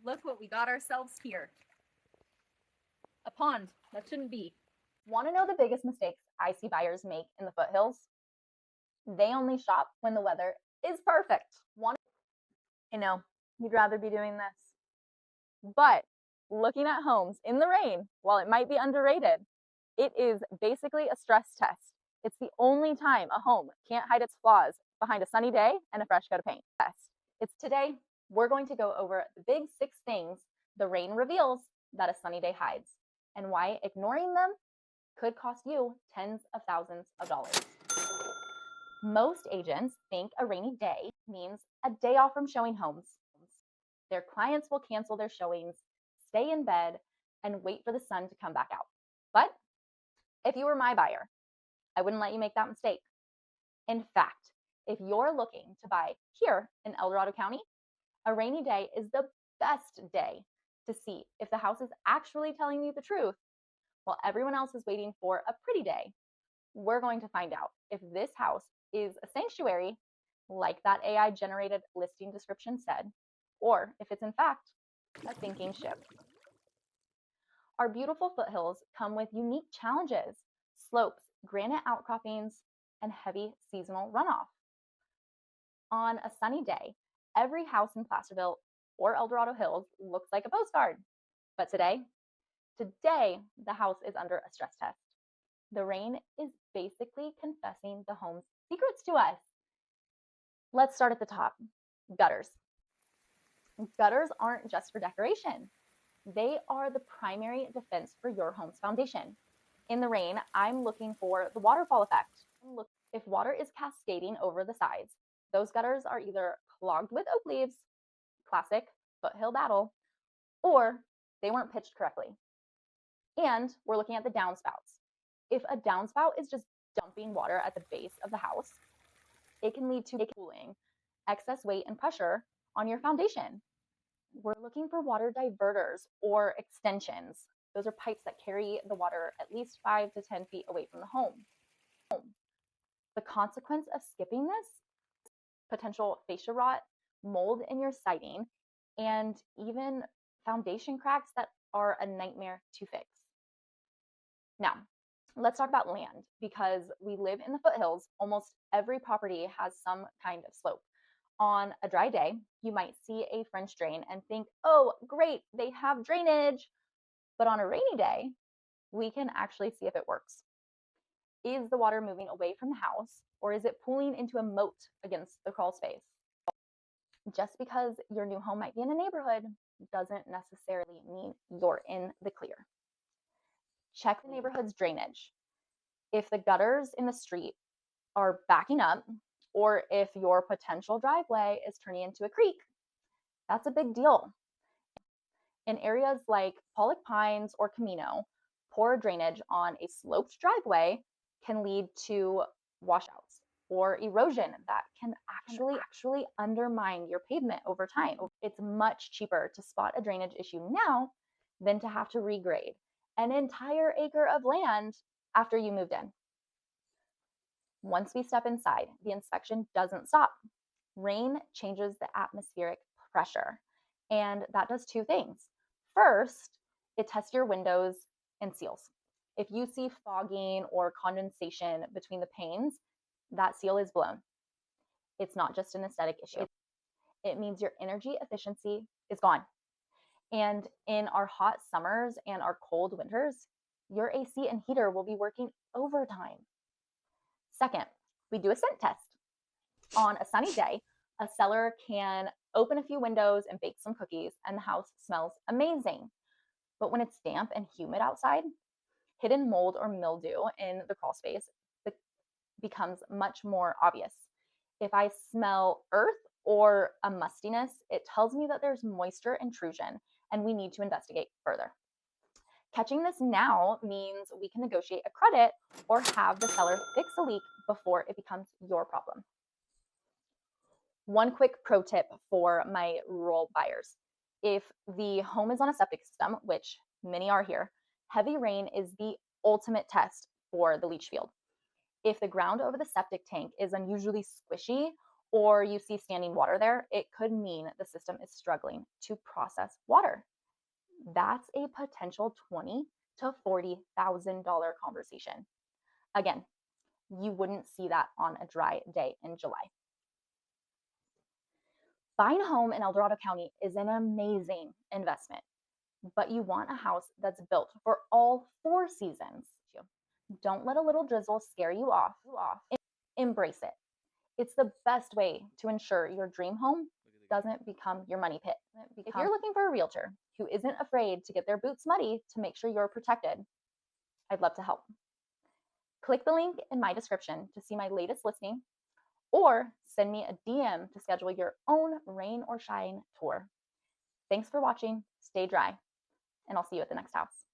Look what we got ourselves here. A pond. That shouldn't be. Want to know the biggest mistakes I see buyers make in the foothills? They only shop when the weather is perfect. I know, you'd rather be doing this. But looking at homes in the rain, while it might be underrated, it is basically a stress test. It's the only time a home can't hide its flaws behind a sunny day and a fresh coat of paint. Today, we're going to go over the big 6 things the rain reveals that a sunny day hides, and why ignoring them could cost you tens of thousands of dollars. Most agents think a rainy day means a day off from showing homes. Their clients will cancel their showings, stay in bed, and wait for the sun to come back out. But if you were my buyer, I wouldn't let you make that mistake. In fact, if you're looking to buy here in Dorado County, a rainy day is the best day to see if the house is actually telling you the truth while everyone else is waiting for a pretty day. We're going to find out if this house is a sanctuary, like that AI generated listing description said, or if it's in fact a sinking ship. Our beautiful foothills come with unique challenges: slopes, granite outcroppings, and heavy seasonal runoff. On a sunny day, every house in Placerville or El Dorado Hills looks like a postcard. But today, the house is under a stress test. The rain is basically confessing the home's secrets to us. Let's start at the top. Gutters. Gutters aren't just for decoration. They are the primary defense for your home's foundation. In the rain, I'm looking for the waterfall effect. If water is cascading over the sides, those gutters are either clogged with oak leaves, classic foothill battle, or they weren't pitched correctly. And we're looking at the downspouts. If a downspout is just dumping water at the base of the house, it can lead to cooling, excess weight and pressure on your foundation. We're looking for water diverters or extensions. Those are pipes that carry the water at least 5 to 10 feet away from the home. The consequence of skipping this: potential fascia rot, mold in your siding, and even foundation cracks that are a nightmare to fix. Now, let's talk about land, because we live in the foothills. Almost every property has some kind of slope. On a dry day, you might see a French drain and think, oh, great, they have drainage. But on a rainy day, we can actually see if it works. Is the water moving away from the house, or is it pooling into a moat against the crawl space? Just because your new home might be in a neighborhood doesn't necessarily mean you're in the clear. Check the neighborhood's drainage. If the gutters in the street are backing up, or if your potential driveway is turning into a creek, that's a big deal. In areas like Pollock Pines or Camino, poor drainage on a sloped driveway can lead to washouts or erosion that can actually undermine your pavement over time. It's much cheaper to spot a drainage issue now than to have to regrade an entire acre of land after you moved in. Once we step inside, the inspection doesn't stop. Rain changes the atmospheric pressure, and that does 2 things. First, it tests your windows and seals. If you see fogging or condensation between the panes, that seal is blown. It's not just an aesthetic issue. It means your energy efficiency is gone. And in our hot summers and our cold winters, your AC and heater will be working overtime. Second, we do a scent test. On a sunny day, a seller can open a few windows and bake some cookies, and the house smells amazing. But when it's damp and humid outside, hidden mold or mildew in the crawl space becomes much more obvious. If I smell earth or a mustiness, it tells me that there's moisture intrusion and we need to investigate further. Catching this now means we can negotiate a credit or have the seller fix a leak before it becomes your problem. One quick pro tip for my rural buyers: if the home is on a septic system, which many are here, heavy rain is the ultimate test for the leach field. If the ground over the septic tank is unusually squishy, or you see standing water there, it could mean the system is struggling to process water. That's a potential $20,000 to $40,000 conversation. Again, you wouldn't see that on a dry day in July. Buying a home in El Dorado County is an amazing investment, but you want a house that's built for all 4 seasons. Don't let a little drizzle scare you off. Embrace it. It's the best way to ensure your dream home doesn't become your money pit. If you're looking for a realtor who isn't afraid to get their boots muddy to make sure you're protected, I'd love to help. Click the link in my description to see my latest listing, or send me a DM to schedule your own rain or shine tour. Thanks for watching. Stay dry, and I'll see you at the next house.